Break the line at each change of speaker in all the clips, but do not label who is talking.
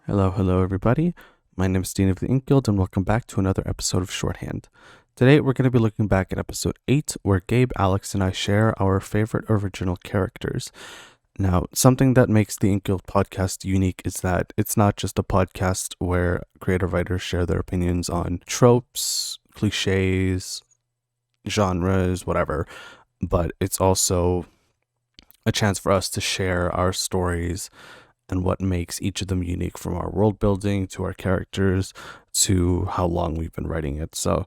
Hello, everybody. My name is Dean of the InkGuild, and welcome back to another episode of Shorthand. Today, we're going to be looking back at episode 8, where Gabe, Alex, and I share our favorite original characters. Now, something that makes the InkGuild podcast unique is that it's not just a podcast where creative writers share their opinions on tropes, cliches, genres, whatever, but it's also a chance for us to share our stories and what makes each of them unique, from our world building to our characters to how long we've been writing it. So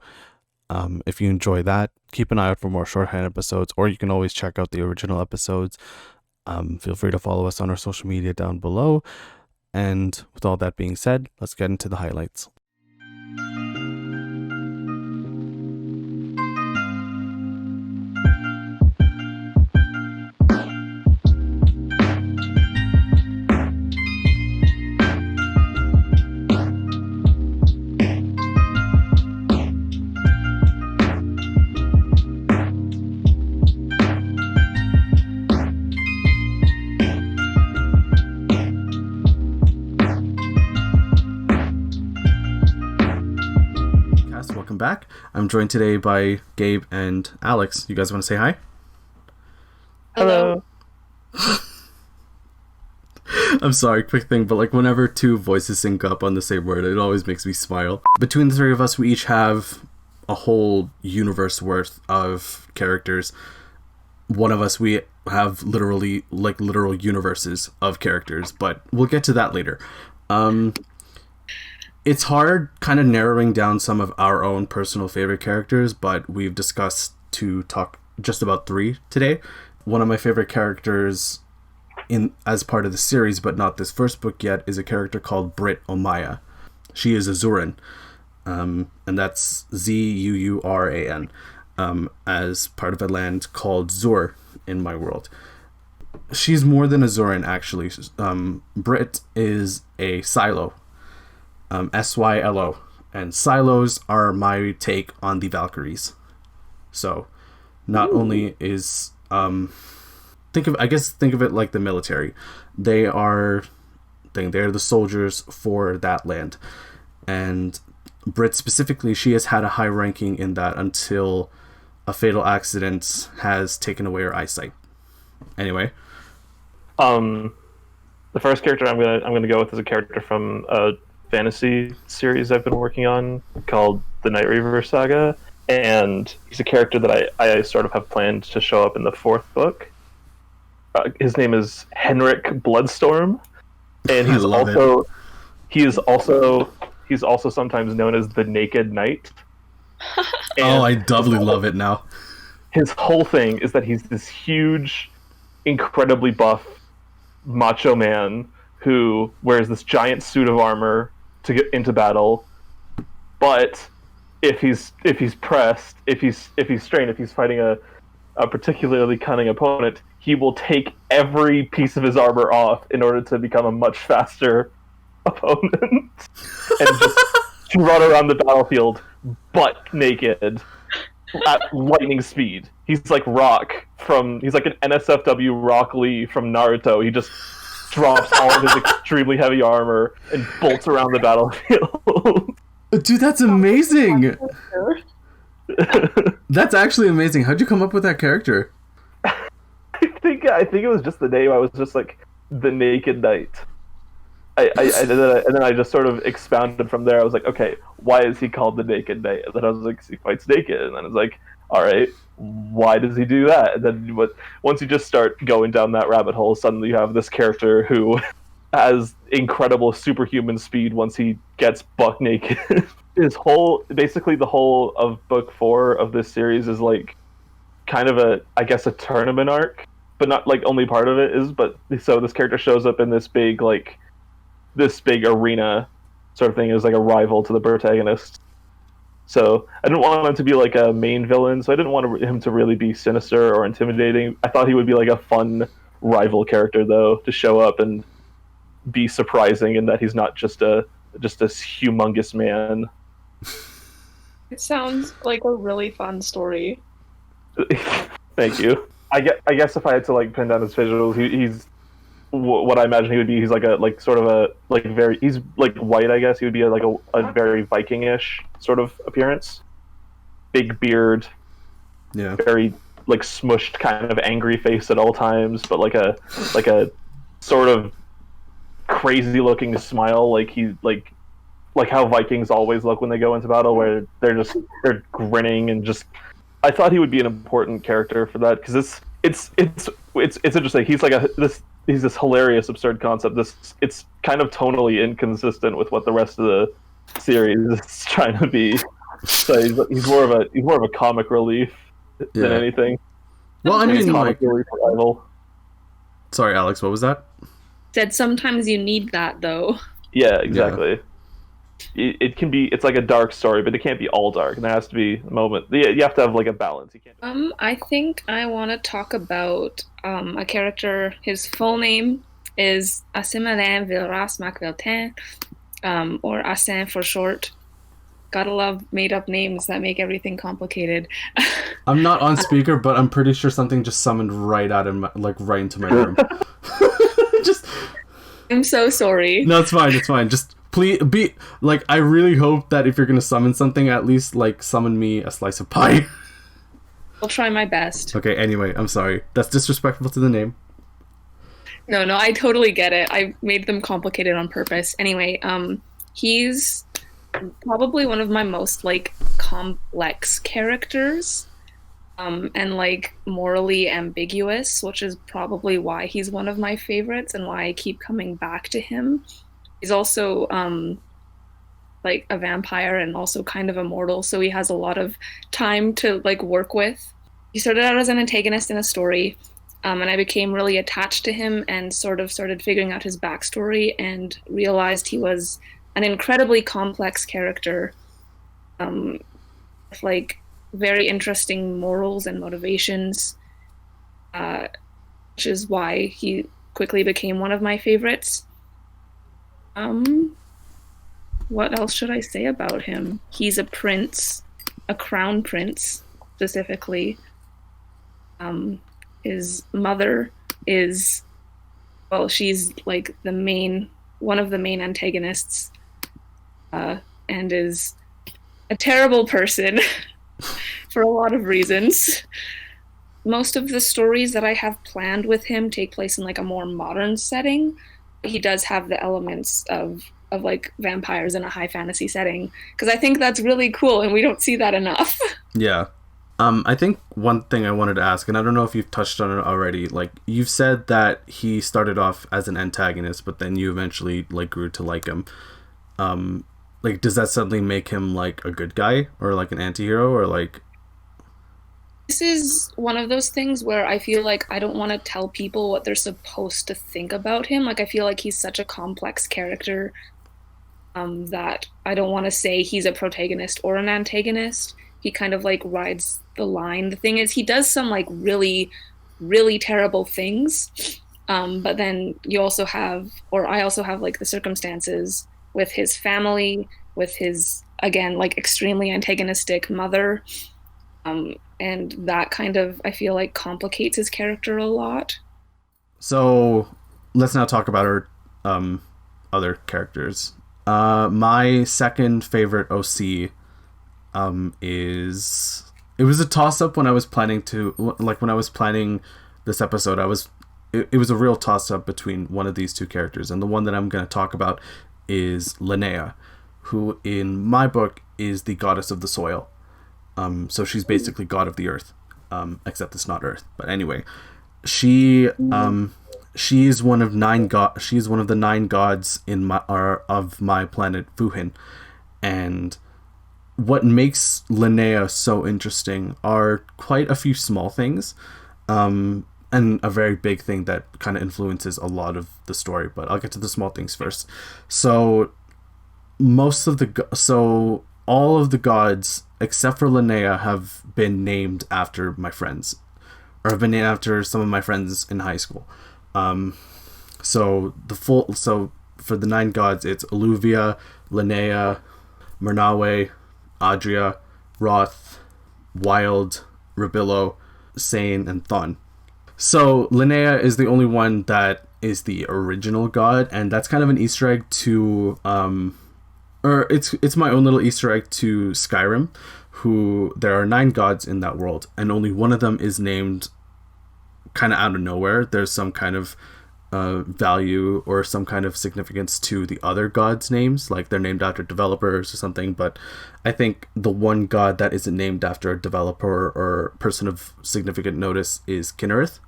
if you enjoy that, keep an eye out for more Shorthand episodes, or you can always check out the original episodes. Feel free to follow us on our social media down below. And with all that being said, let's get into the highlights. Welcome back. I'm joined today by Gabe and Alex. You guys want to say hi?
Hello.
I'm sorry, quick thing, but like whenever two voices sync up on the same word, it always makes me smile. Between the three of us, we each have a whole universe worth of characters. One of us, we have literal universes of characters, but we'll get to that later. It's hard kind of narrowing down some of our own personal favorite characters, but we've discussed to talk just about 3 today. One of my favorite characters as part of the series, but not this first book yet, is a character called Brit Omaya. She is a Zuran, and that's Zuuran, as part of a land called Zur in my world. She's more than a Zuran, actually. Brit is a Silo. Sylo, and Silos are my take on the Valkyries. So not only is think of it like the military. They're the soldiers for that land, and Brit specifically, she has had a high ranking in that until a fatal accident has taken away her eyesight. Anyway,
The first character I'm gonna go with is a character from a fantasy series I've been working on called the Night Reaver Saga, and he's a character that I sort of have planned to show up in the 4th book. His name is Henrik Bloodstorm, and he's also sometimes known as the Naked Knight.
I doubly love it now.
His whole thing is that he's this huge, incredibly buff macho man who wears this giant suit of armor to get into battle, but if he's pressed, if he's strained, if he's fighting a particularly cunning opponent, he will take every piece of his armor off in order to become a much faster opponent and just run around the battlefield butt naked at lightning speed. He's like an NSFW Rock Lee from Naruto. He just drops all of his extremely heavy armor and bolts around the battlefield.
Dude, that's amazing! That's actually amazing. How'd you come up with that character?
I think it was just the name. I was just like, the Naked Knight. And then I just sort of expounded from there. I was like, okay, why is he called the Naked Knight? And then I was like, he fights naked. And then I was like, all right, why does he do that? And then once you just start going down that rabbit hole, suddenly you have this character who has incredible superhuman speed once he gets buck naked. Basically the whole of book 4 of this series is like kind of a tournament arc, but not like only part of it is. But so this character shows up in this big arena sort of thing as like a rival to the protagonist. So I didn't want him to be like a main villain, so I didn't want him to really be sinister or intimidating. I thought he would be like a fun rival character, though, to show up and be surprising in that he's not just this humongous man.
It sounds like a really fun story.
Thank you. I guess if I had to like pin down his visuals, he's what I imagine he would be. He's like sort of a very he's like white, I guess. He would be a very Viking-ish sort of appearance. Big beard,
Yeah.
very like smushed kind of angry face at all times, but like a sort of crazy looking smile, like how Vikings always look when they go into battle, where they're grinning and just. I thought he would be an important character for that, because it's interesting. He's like he's this hilarious, absurd concept. It's kind of tonally inconsistent with what the rest of the series is trying to be. So he's more of a comic relief than anything.
Well, I mean,
comic relief rival.
Sorry, Alex, what was that?
Said sometimes you need that though.
Yeah, exactly. Yeah. It can be. It's like a dark story, but it can't be all dark. And there has to be a moment. Yeah, you have to have like a balance. You can't.
I think I want to talk about a character. His full name is Asimilin Vilras Macviltin, or Asan for short. Gotta love made-up names that make everything complicated.
I'm not on speaker, but I'm pretty sure something just summoned right into my room.
I'm so sorry.
No, it's fine. It's fine. Just please be like. I really hope that if you're gonna summon something, at least like summon me a slice of pie.
I'll try my best.
Okay. Anyway, I'm sorry. That's disrespectful to the name.
No, I totally get it. I made them complicated on purpose. Anyway, he's probably one of my most like complex characters, and like morally ambiguous, which is probably why he's one of my favorites and why I keep coming back to him. He's also like a vampire and also kind of immortal, so he has a lot of time to like work with. He started out as an antagonist in a story, and I became really attached to him and sort of started figuring out his backstory and realized he was an incredibly complex character, with like very interesting morals and motivations, which is why he quickly became one of my favorites. What else should I say about him? He's a prince, a crown prince specifically. His mother is, well, she's like one of the main antagonists, and is a terrible person for a lot of reasons. Most of the stories that I have planned with him take place in like a more modern setting. He does have the elements of like vampires in a high fantasy setting, because I think that's really cool and we don't see that enough.
Yeah. I think one thing I wanted to ask, and I don't know if you've touched on it already, like you've said that he started off as an antagonist, but then you eventually like grew to like him. Like, does that suddenly make him like a good guy or like an anti-hero, or like?
This is one of those things where I feel like I don't want to tell people what they're supposed to think about him. Like, I feel like he's such a complex character, that I don't want to say he's a protagonist or an antagonist. He kind of like rides the line. The thing is, he does some like really, really terrible things. But then you also have, or I also have like the circumstances with his family, with his, again, like extremely antagonistic mother. And that kind of, I feel like, complicates his character a lot.
So let's now talk about our other characters. My second favorite OC is, it was a toss-up when I was planning this episode. It was a real toss-up between one of these two characters, and the one that I'm going to talk about is Linnea, who in my book is the goddess of the soil. So she's basically god of the earth, except it's not earth. But anyway, she is one of she's one of the 9 gods of my planet Fuhin, and what makes Linnea so interesting are quite a few small things, and a very big thing that kind of influences a lot of the story. But I'll get to the small things first. So all of the gods except for Linnea have been named after my friends, or have been named after some of my friends in high school. So for the 9 gods, it's Alluvia, Linnea, Myrnawe, Adria, Roth, Wild, Rabillo, Sane, and Thon. So Linnea is the only one that is the original god, and that's kind of an Easter egg to or it's my own little Easter egg to Skyrim, who there are 9 gods in that world, and only one of them is named kind of out of nowhere. There's some kind of value or some kind of significance to the other gods' names, like they're named after developers or something, but I think the one god that isn't named after a developer or person of significant notice is Kinnereth,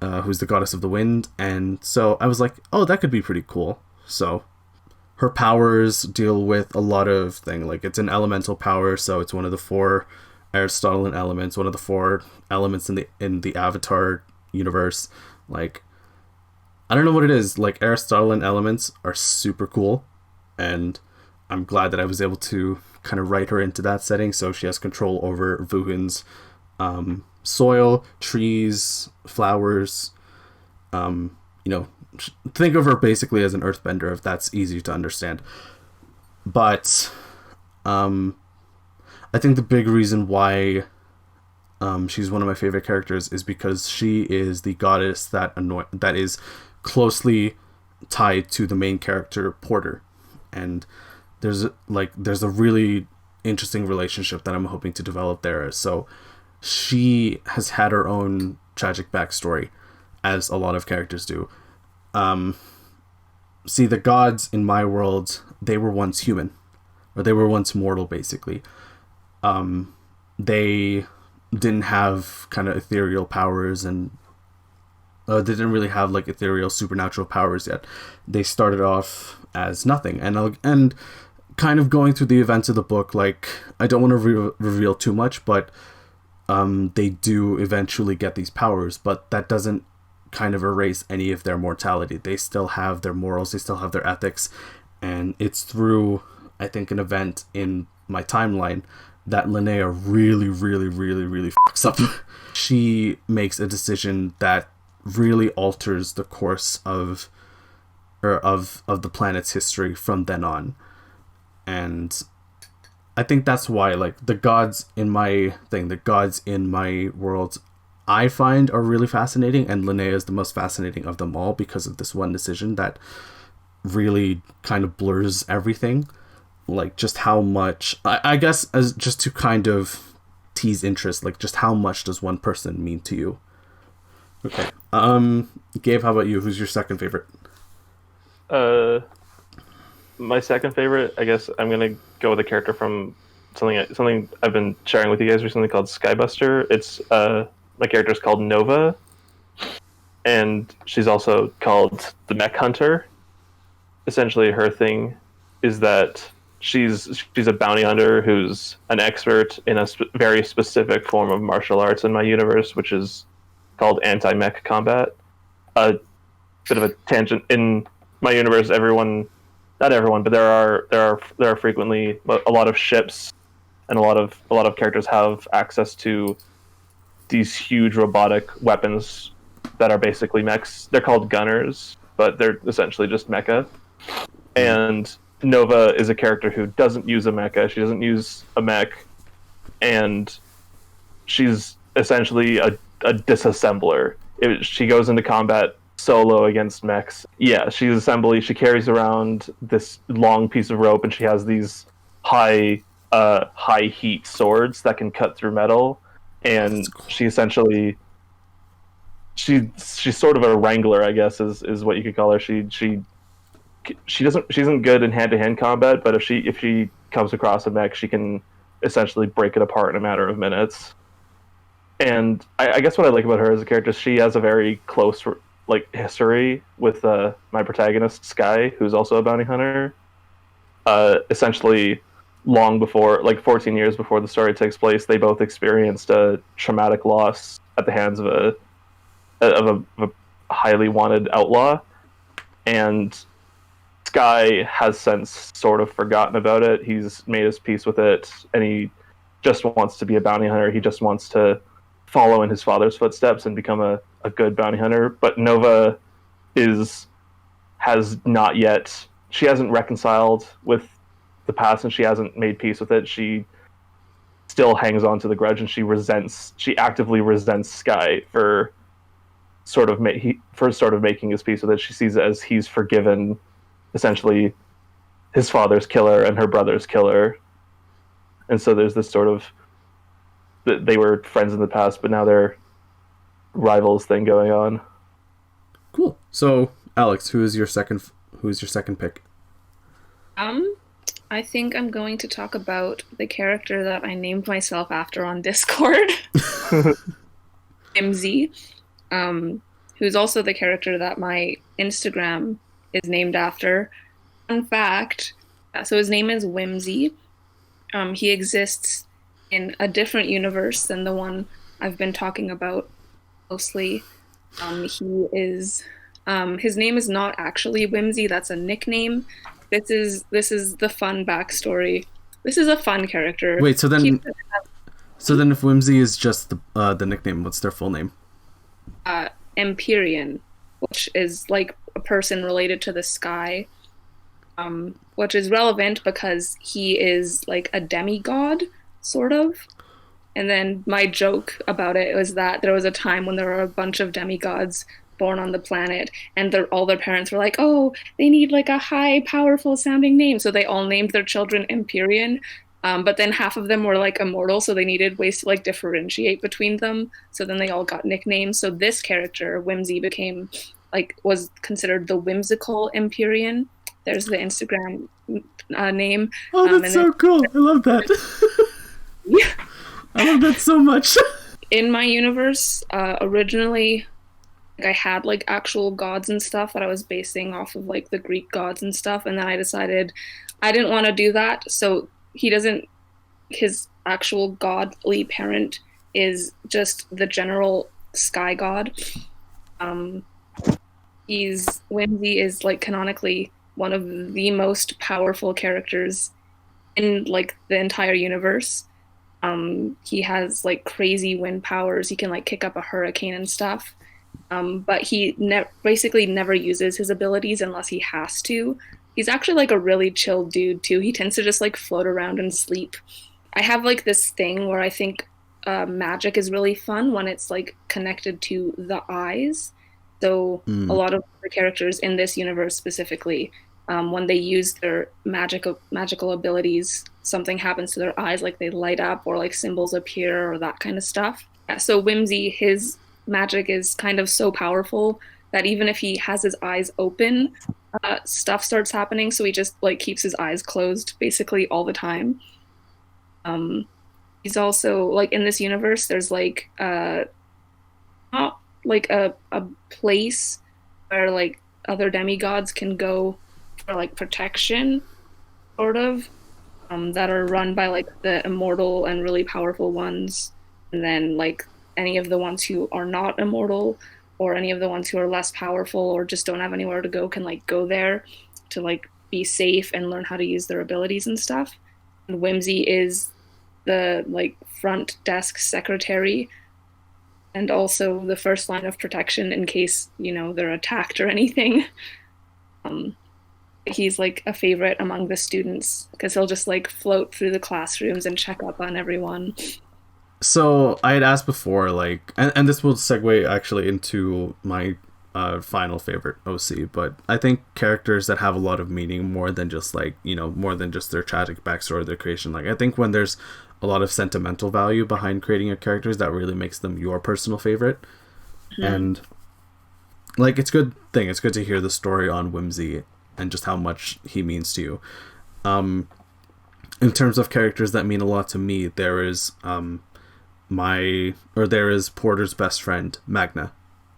who's the goddess of the wind. And so I was like, oh, that could be pretty cool. So her powers deal with a lot of things, like it's an elemental power, so it's one of the 4 Aristotelian elements, one of the 4 elements in the Avatar universe. Like, I don't know what it is, like Aristotelian elements are super cool, and I'm glad that I was able to kind of write her into that setting, so she has control over Vuhin's soil, trees, flowers. Think of her basically as an earthbender, if that's easy to understand. But I think the big reason why she's one of my favorite characters is because she is the goddess that is closely tied to the main character Porter, and there's a really interesting relationship that I'm hoping to develop there. So she has had her own tragic backstory, as a lot of characters do. See, the gods in my world, they were once human, or they were once mortal, basically. They didn't have kind of ethereal powers, and they didn't really have like ethereal supernatural powers yet. They started off as nothing, and kind of going through the events of the book, like, I don't want to reveal too much, but they do eventually get these powers, but that doesn't kind of erase any of their mortality. They still have their morals, they still have their ethics, and it's through, I think, an event in my timeline that Linnea really, really, really, really fucks up. She makes a decision that really alters the course of the planet's history from then on. And I think that's why, like, the gods in my world, I find are really fascinating, and Linnea is the most fascinating of them all because of this one decision that really kind of blurs everything. Like, just how much, I guess, as just to kind of tease interest, like, just how much does one person mean to you? Okay. Gabe, how about you? Who's your second favorite?
My second favorite, I guess I'm gonna go with a character from something I've been sharing with you guys recently called Skybuster. It's my character's called Nova, and she's also called the Mech Hunter. Essentially, her thing is that she's a bounty hunter who's an expert in a very specific form of martial arts in my universe, which is called anti-mech combat. A bit of a tangent. In my universe, not everyone, but there are frequently a lot of ships, and a lot of characters have access to these huge robotic weapons that are basically mechs. They're called gunners, but they're essentially just mecha. And Nova is a character who doesn't use a mecha. She doesn't use a mech, and she's essentially a disassembler. She goes into combat solo against mechs. Yeah, she's assembly. She carries around this long piece of rope, and she has these high heat swords that can cut through metal. And she essentially, she's sort of a wrangler, I guess, is what you could call her. She isn't good in hand-to-hand combat, but if she comes across a mech, she can essentially break it apart in a matter of minutes. And I guess what I like about her as a character, she has a very close history with my protagonist Sky, who's also a bounty hunter. Essentially, long before, 14 years before the story takes place, they both experienced a traumatic loss at the hands of a highly wanted outlaw, and Sky has since sort of forgotten about it. He's made his peace with it, and he just wants to be a bounty hunter. He just wants to follow in his father's footsteps and become a good bounty hunter. But Nova has not yet. She hasn't reconciled with the past, and she hasn't made peace with it. She still hangs on to the grudge, and she actively resents Sky for sort of making his peace with it. She sees it as he's forgiven, essentially, his father's killer and her brother's killer, and so there's this sort of they were friends in the past, but now they're rivals thing going on.
Cool. So, Alex, who is your second pick?
I think I'm going to talk about the character that I named myself after on Discord. Whimsy, who's also the character that my Instagram is named after. Fun fact, so his name is Whimsy. He exists in a different universe than the one I've been talking about mostly. He is his name is not actually Whimsy, that's a nickname. This is the fun backstory. This is a fun character.
Wait, so then if Whimsy is just the nickname, what's their full name?
Empyrean, which is like a person related to the sky, which is relevant because he is like a demigod, sort of. And then my joke about it was that there was a time when there were a bunch of demigods born on the planet, and all their parents were like, oh, they need like a high, powerful sounding name. So they all named their children Empyrean. But then half of them were like immortal, so they needed ways to like differentiate between them. So then they all got nicknames. So this character, Whimsy, was considered the whimsical Empyrean. There's the Instagram name.
Oh, that's so cool. I love that.
Yeah.
I love that so much.
In my universe, originally, I had like actual gods and stuff that I was basing off of like the Greek gods and stuff. And then I decided I didn't want to do that. So his actual godly parent is just the general sky god. Whimsy is like canonically one of the most powerful characters in like the entire universe. He has like crazy wind powers. He can like kick up a hurricane and stuff. But he basically never uses his abilities unless he has to. He's actually like a really chill dude too. He tends to just like float around and sleep. I have like this thing where I think magic is really fun when it's like connected to the eyes. So a lot of the characters in this universe specifically, when they use their magical abilities, something happens to their eyes, like they light up or like symbols appear or that kind of stuff. Yeah, so Whimsy, his magic is kind of so powerful that even if he has his eyes open, stuff starts happening. So he just like keeps his eyes closed basically all the time. He's also like in this universe, there's like not like a place where like other demigods can go for like protection, sort of, that are run by like the immortal and really powerful ones, and then like any of the ones who are not immortal or any of the ones who are less powerful or just don't have anywhere to go can like go there to like be safe and learn how to use their abilities and stuff. And Whimsy is the like front desk secretary and also the first line of protection in case, they're attacked or anything. He's like a favorite among the students because he'll just like float through the classrooms and check up on everyone.
So I had asked before, like, and this will segue actually into my final favorite OC, but I think characters that have a lot of meaning more than just like, more than just their tragic backstory, their creation. Like, I think when there's a lot of sentimental value behind creating a character, that really makes them your personal favorite. Mm-hmm. And like, it's good to hear the story on Whimsy and just how much he means to you. In terms of characters that mean a lot to me, there is Porter's best friend, Magna.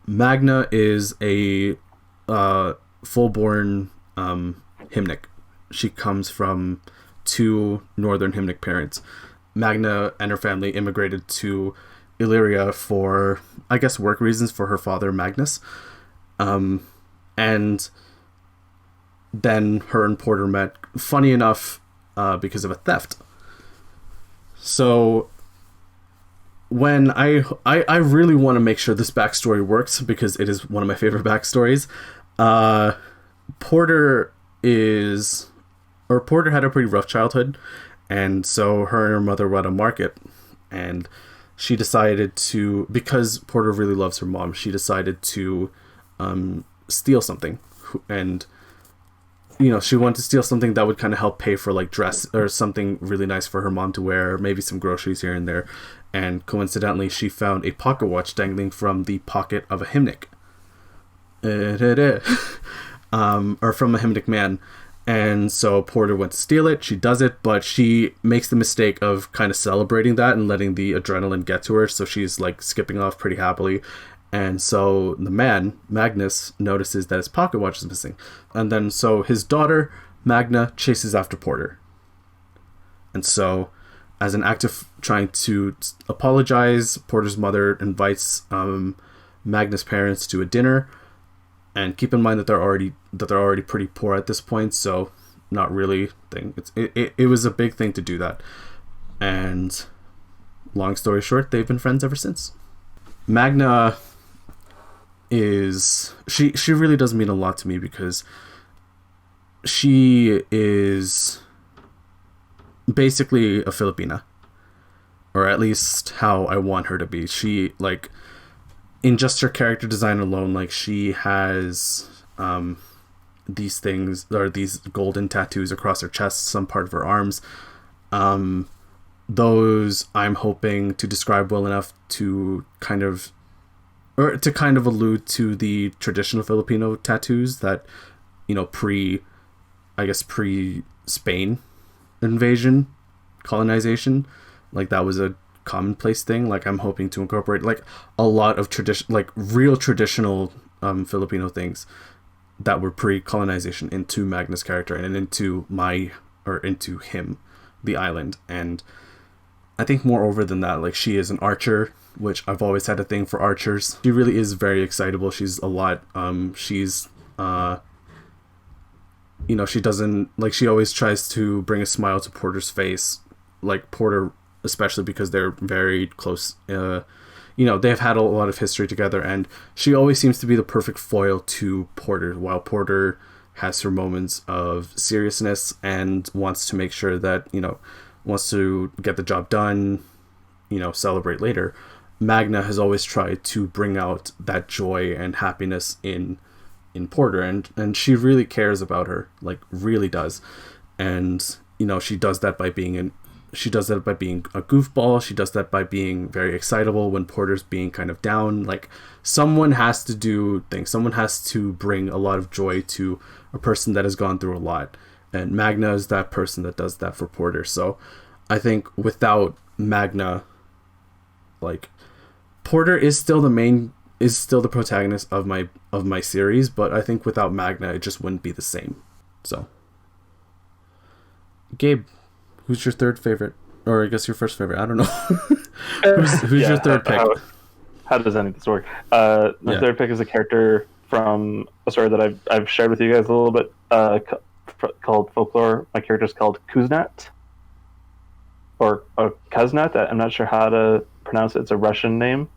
Magna is a full-born hymnic. She comes from two northern hymnic parents. Magna and her family immigrated to Illyria for, I guess, work reasons for her father, Magnus. And then her and Porter met, funny enough, because of a theft. So when I really want to make sure this backstory works because it is one of my favorite backstories. Porter had a pretty rough childhood, and so her and her mother were at a market, and she decided to, because Porter really loves her mom, she decided to steal something. And, you know, she wanted to steal something that would kind of help pay for like dress or something really nice for her mom to wear, maybe some groceries here and there. And coincidentally, she found a pocket watch dangling from the pocket of a hymnic. Or from a hymnic man. And so Porter went to steal it. She does it, but she makes the mistake of kind of celebrating that and letting the adrenaline get to her. So she's like skipping off pretty happily. And so the man, Magnus, notices that his pocket watch is missing. And then so his daughter, Magna, chases after Porter. And so as an act of trying to apologize, Porter's mother invites Magnus' parents to a dinner. And keep in mind that they're already pretty poor at this point, so not really thing. It was a big thing to do that. And long story short, they've been friends ever since. Magna is she really does mean a lot to me because she is basically a Filipina, or at least how I want her to be. She like. In just her character design alone, like she has these things, or these golden tattoos across her chest, some part of her arms. Those I'm hoping to describe well enough to kind of allude to the traditional Filipino tattoos that, you know, pre-Spain invasion, colonization, like that was a commonplace thing. Like I'm hoping to incorporate like a lot of tradition, like real traditional Filipino things that were pre-colonization into Magnus' character and into him, the island. And I think moreover than that, like she is an archer, which I've always had a thing for archers. She really is very excitable. She's a lot she's you know, she doesn't like, she always tries to bring a smile to Porter's face, like Porter especially because they're very close. You know, they've had a lot of history together, and she always seems to be the perfect foil to Porter, while Porter has her moments of seriousness and wants to make sure that, you know, wants to get the job done, you know, celebrate later. Magna has always tried to bring out that joy and happiness in Porter, and she really cares about her, like really does. And, you know, she does that by being a goofball. She does that by being very excitable when Porter's being kind of down. Like someone has to do things. Someone has to bring a lot of joy to a person that has gone through a lot. And Magna is that person that does that for Porter. So I think without Magna, like Porter is still the protagonist of my series, but I think without Magna it just wouldn't be the same. So Gabe, who's your third favorite? Or I guess your first favorite. I don't know. who's your third pick?
How does any of this work? My third pick is a character from a story that I've shared with you guys a little bit, called Folklore. My character's called Kuznet. Or Kuznet. I'm not sure how to pronounce it. It's a Russian name.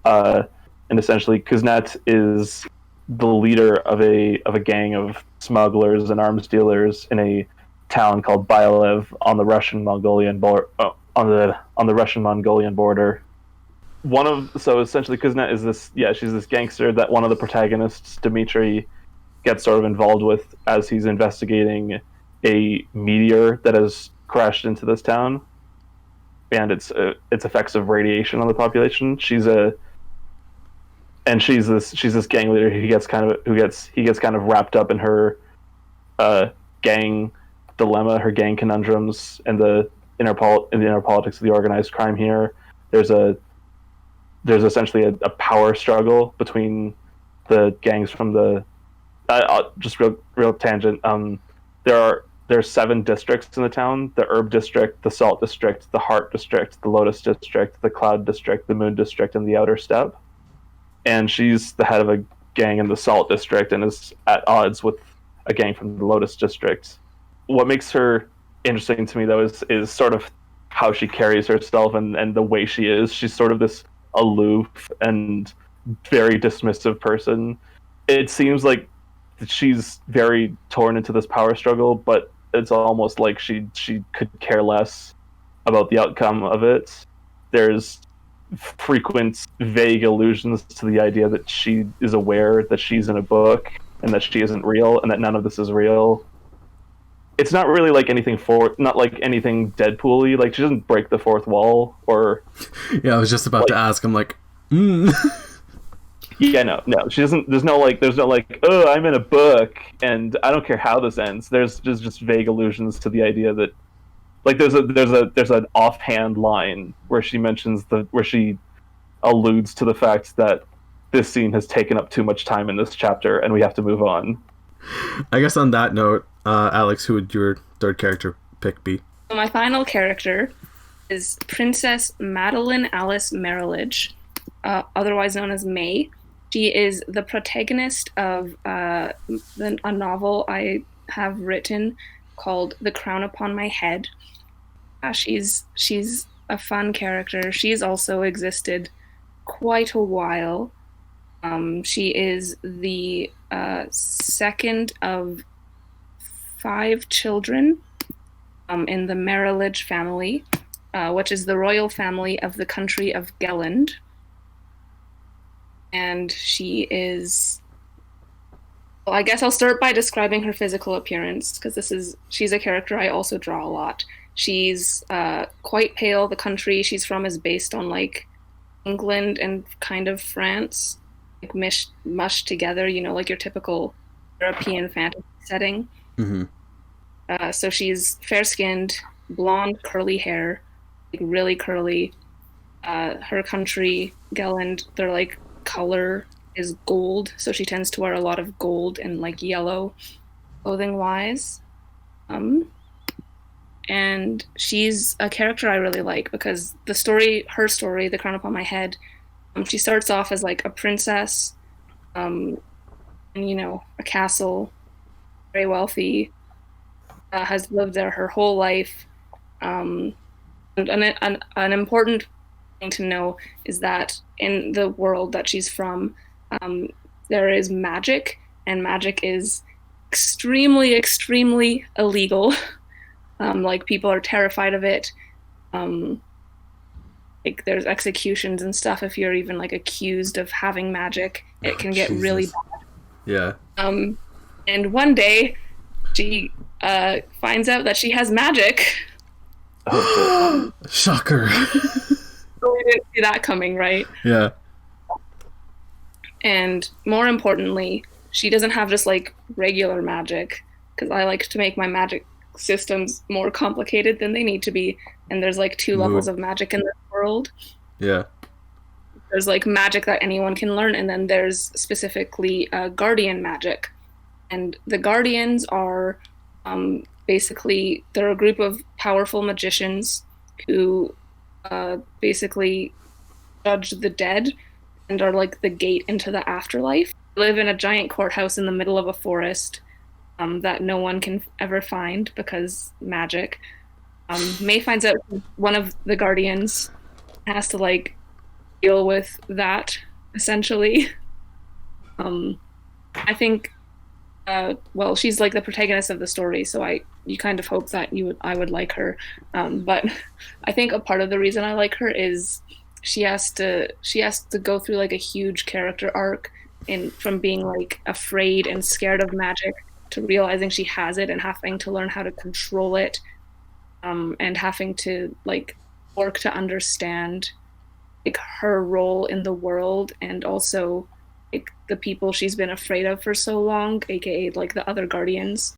And essentially Kuznet is the leader of a gang of smugglers and arms dealers in a town called Bialev on the Russian-Mongolian border. On the Russian-Mongolian border. So essentially Kuznet is she's this gangster that one of the protagonists, Dmitri, gets sort of involved with as he's investigating a meteor that has crashed into this town and its effects of radiation on the population. She's this gang leader who gets kind of wrapped up in her gang dilemma, her gang conundrums, and the inner politics of the organized crime here. There's essentially a power struggle between the gangs from the just real tangent. There's 7 districts in the town: the Herb District, the Salt District, the Heart District, the Lotus District, the Cloud District, the Moon District, and the Outer Steppe. And she's the head of a gang in the Salt District and is at odds with a gang from the Lotus District. What makes her interesting to me, though, is sort of how she carries herself and the way she is. She's sort of this aloof and very dismissive person. It seems like she's very torn into this power struggle, but it's almost like she could care less about the outcome of it. there's frequent vague allusions to the idea that she is aware that she's in a book and that she isn't real and that none of this is real. It's not really like not like anything Deadpool-y. Like, she doesn't break the fourth wall or...
Yeah, I was just about to ask. I'm like,
Yeah, no, she doesn't. There's no like, oh, I'm in a book and I don't care how this ends. There's just vague allusions to the idea that, like, there's an offhand line where she mentions where she alludes to the fact that this scene has taken up too much time in this chapter and we have to move on.
I guess on that note, Alex, who would your third character pick be?
My final character is Princess Madeline Alice Marriage, otherwise known as May. She is the protagonist of a novel I have written called The Crown Upon My Head. She's a fun character. She's also existed quite a while. She is the second of 5 children in the Marriage family, which is the royal family of the country of Gelland. And she is... Well, I guess I'll start by describing her physical appearance, because she's a character I also draw a lot. She's quite pale. The country she's from is based on, like, England and kind of France, like mushed together, like your typical European fantasy setting.
Mm-hmm.
So she's fair-skinned, blonde, curly hair, like really curly. Her country, Gelland, their like color is gold, so she tends to wear a lot of gold and like yellow clothing-wise. And she's a character I really like because her story, The Crown Upon My Head, she starts off as like a princess, in, a castle, very wealthy, has lived there her whole life. And an important thing to know is that in the world that she's from, there is magic, and magic is extremely, extremely illegal. Like, people are terrified of it. Like, there's executions and stuff if you're even like accused of having magic. It can get really bad.
Yeah.
And one day she finds out that she has magic.
Shocker.
So we didn't see that coming, right?
Yeah.
And more importantly, she doesn't have just like regular magic, because I like to make my magic systems more complicated than they need to be. And there's like 2 levels of magic in this world.
Yeah.
There's like magic that anyone can learn, and then there's specifically guardian magic. And the guardians are basically, they're a group of powerful magicians who basically judge the dead and are like the gate into the afterlife. They live in a giant courthouse in the middle of a forest that no one can ever find because magic. May finds out one of the guardians has to like deal with that, essentially. I think she's like the protagonist of the story, so you kind of hope that I would like her. But I think a part of the reason I like her is she has to go through like a huge character arc from being like afraid and scared of magic to realizing she has it and having to learn how to control it, and having to like work to understand like her role in the world, and also like the people she's been afraid of for so long, aka like the other guardians.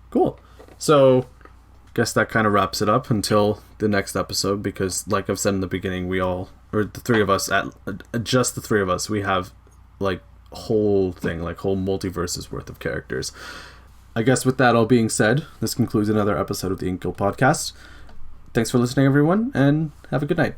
Cool. So guess that kind of wraps it up until the next episode, because like I've said in the beginning, the 3 of us, just the 3 of us, we have like whole multiverses worth of characters. I guess with that all being said, this concludes another episode of the InkGuild Podcast. Thanks for listening, everyone, and have a good night.